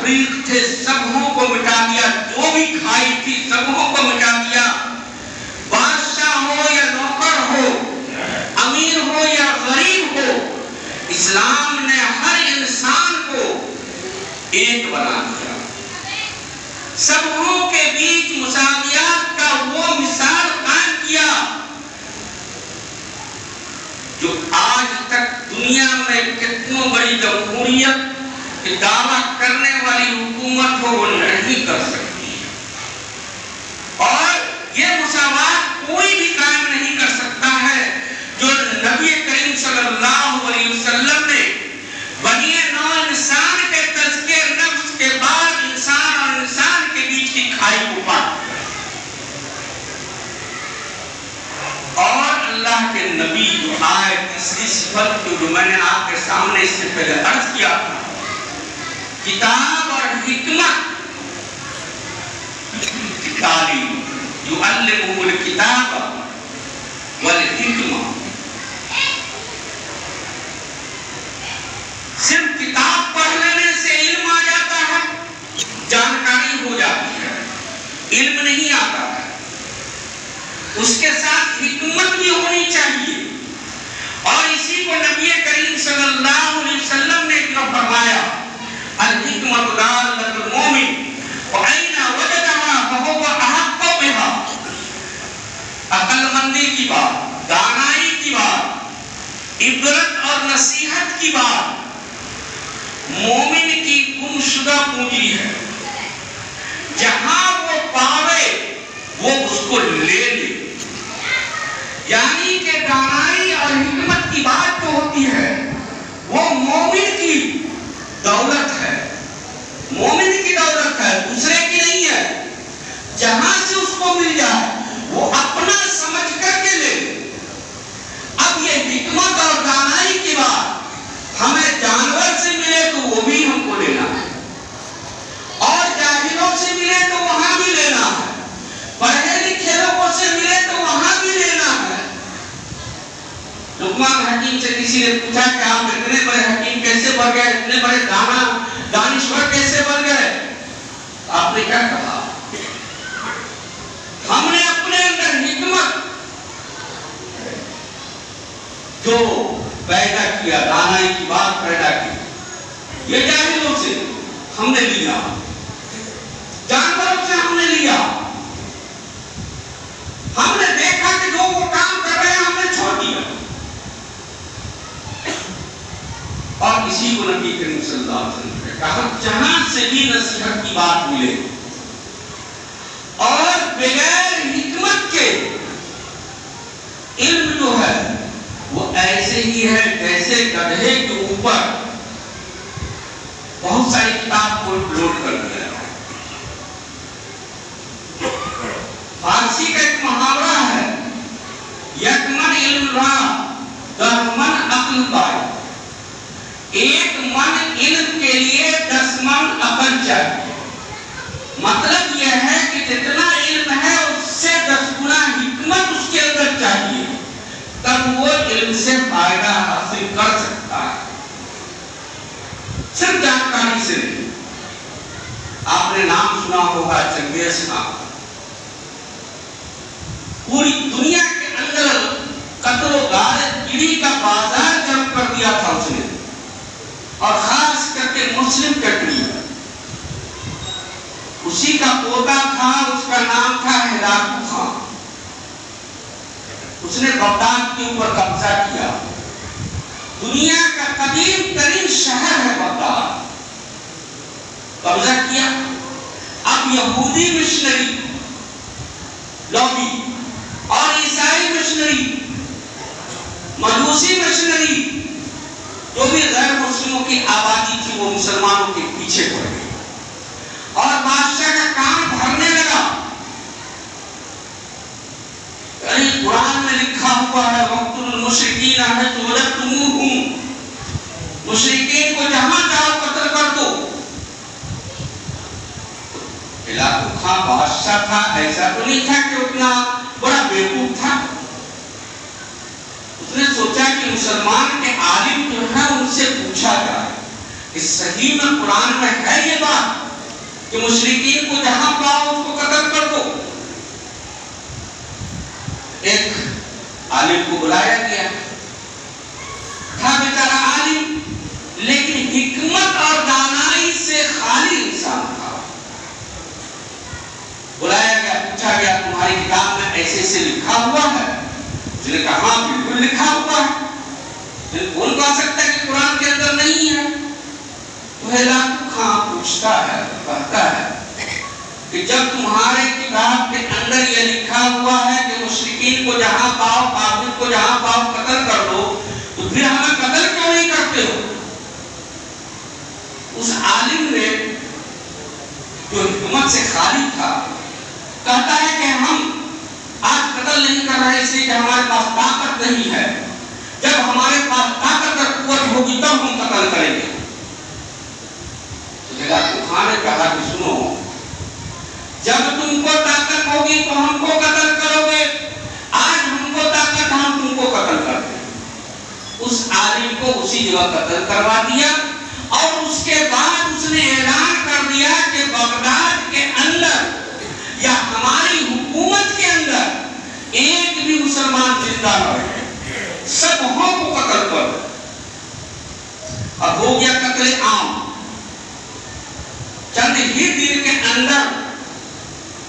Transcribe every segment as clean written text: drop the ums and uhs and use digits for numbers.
तफरीक थे सबों को मिटा दिया, जो भी खाई थी सबों को मिटा दिया। बादशाह हो या नौकर हो, अमीर हो या गरीब हो, इस्लाम ने हर इंसान को एक बना दिया। सबों के बीच मुसावियत का वो मिसाल कायम किया जो आज तक दुनिया में कितनों बड़ी जमहूरियत के दावा करने वाली हुकूमत हो वो नहीं कर सकती। और ये मुसावात कोई भी कायम नहीं कर सकता है जो नबी करीम सल्लल्लाहु अलैहि वसल्लम ने बनी नौ इंसान के तज़किए नफ्स के बाद इंसान और इंसान के बीच की खाई को पार। और अल्लाह के नबी जो आए तीसरी सिफत जो मैंने आपके सामने इससे पहले अर्ज किया था, किताब और हिकमत की तालीम, युअल्लिमुहुल किताब वल हिकमा। सिर्फ किताब पढ़ लेने से इल्म आ जाता है, जानकारी हो जाती है, इल्म नहीं आता है। उसके साथ हिकमत भी होनी चाहिए। और इसी को नबी करीम सल्लल्लाहु अलैहि वसल्लम ने जो फरमाया, अल हिकमतु दालतुल मोमिन व ऐना वजदहा फहुवा अहक्कु बिहा। अक्लमंदी की बात, दानाई की बात, इबरत और नसीहत की बात मोमिन की गुमशुदा पूंजी है। जहां वो पावे वो उसको ले ले। यानी कि दानाई और हिकमत की बात जो होती है वो मोमिन की दौलत है, मोमिन की दौलत है, दूसरे की नहीं है। जहां से उसको मिल जाए वो अपना समझ करके ले। अब ये हिकमत और दानाई की बात हमें जानवर से मिले तो वो भी हमको लेना है, और जाहिलों से मिले तो वहां भी लेना है, पढ़े लिखे लोगों से मिले तो वहां भी लेना है। लुकमान हकीम से किसी ने पूछा कि आप इतने बड़े हकीम कैसे बन गए, इतने बड़े दानिश्वर कैसे बन गए? आपने क्या कहा? हमने अपने अंदर हिकमत जो पैदा किया, दानाई की बात पैदा की, ये जाहिलों से हमने लिया, जानवरों से हमने लिया। हमने देखा कि जो वो काम कर रहे हैं हमने छोड़ दिया। और इसी को नबी करीम सल्लल्लाहु अलैहि वसल्लम ने कहा, जहां से भी नसीहत की बात मिले और बगैर हिकमत के इल्म जो है वो ऐसे ही है जैसे गधे के ऊपर बहुत सारी किताब को लोड कर दिया। फारसी का एक मुहावरा है, यकमन इल्म रा दहमन अक्ल बाय। एक मन इल्म के लिए 10 मन अकल चाहिए। मतलब यह है कि जितना इल्म है उससे 10 गुना हिकमत उसके अंदर चाहिए, तब वो इल्म से फायदा हासिल कर सकता है, सिर्फ जानकारी से नहीं। आपने नाम सुना होगा चंगेज खान। पूरी दुनिया के अंदर कत्ल गारत गिरी का बाजार गर्म कर दिया था उसने, और खास करके मुस्लिम कंट्री। उसी का पोता था, उसका नाम था हिलाकू खान। उसने बगदाद के ऊपर कब्जा किया। दुनिया का कदीम तरीन शहर है बगदाद, कब्जा किया। अब यहूदी मिशनरी लॉबी और ईसाई मिशनरी, मजूसी मिशनरी, जो भी गैर मुस्लिमों की आबादी थी वो मुसलमानों के पीछे पड़ गई और बादशाह का काम भरने लगा। कुरान में लिखा हुआ है, वक्तुल मुशरिकीन हैसु वजदतुमूहुम, मुशरिकीन को जहां जाओ कत्ल कर दो। हिलाकू खान बादशाह था, ऐसा तो नहीं था कि उतना बड़ा बेवकूफ था। उसने सोचा कि मुसलमान के आलिम जो है उनसे पूछा जाए کہ صحیح میں قرآن میں ہے یہ بات کہ مشرکین کو جہاں پاؤ اس کو قتل کر دو؟ ایک عالم کو بلایا گیا، تھا بیچارہ عالم لیکن حکمت اور دانائی سے خالی انسان تھا۔ بلایا گیا، پوچھا گیا تمہاری کتاب میں ایسے ایسے لکھا ہوا ہے؟ اس نے کہا ہاں بالکل لکھا ہوا ہے۔ کون کہہ سکتا ہے کہ قرآن کے اندر نہیں ہے؟ کہاں پوچھتا ہے، کہتا ہے کہ جب تمہارے کتاب کے اندر یہ لکھا ہوا ہے کہ مشرکین کو جہاں پاؤ، کافر کو جہاں پاؤ قتل کر دو، تو پھر ہمیں قتل کیوں نہیں کرتے ہو؟ اس عالم نے جو حکمت سے خالی تھا کہتا ہے کہ ہم آج قتل نہیں کر رہے اس لیے کہ ہمارے پاس طاقت نہیں ہے، جب ہمارے پاس طاقت اور قوت ہوگی تب ہم قتل کریں گے۔ خان نے کہا کہ سنو، جب تم کو طاقت ہوگی تو ہم کو قتل کرو گے، آج ہم کو طاقت ہم تم کو قتل کر دیں۔ اس عالم کو اسی جگہ قتل کروا دیا اور اس کے بعد اس نے اعلان کر دیا کہ بغداد کے اندر یا ہماری حکومت کے اندر ایک بھی مسلمان زندہ نہ رہے، سب کو قتل کر دو۔ اب ہو گیا قتل عام۔ چند ہی دن کے اندر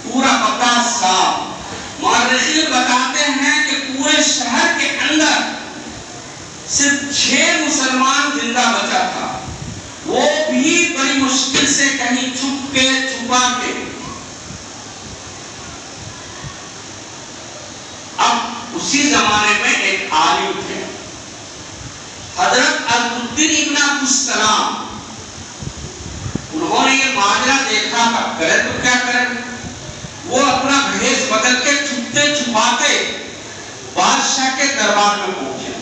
پورا بغداد صاحب، مورخین بتاتے ہیں کہ پورے شہر کے اندر صرف 6 مسلمان زندہ بچا تھا، وہ بھی بڑی مشکل سے کہیں چھپ کے چھپا کے۔ اب اسی زمانے میں ایک عالم تھے حضرت عبدالدین ابن عبدالسلام، انہوں نے یہ معاملہ دیکھا تھا، کرے تو کیا کریں؟ وہ اپنا بھیس بدل کے چھپتے چھپاتے بادشاہ کے دربار میں پہنچے۔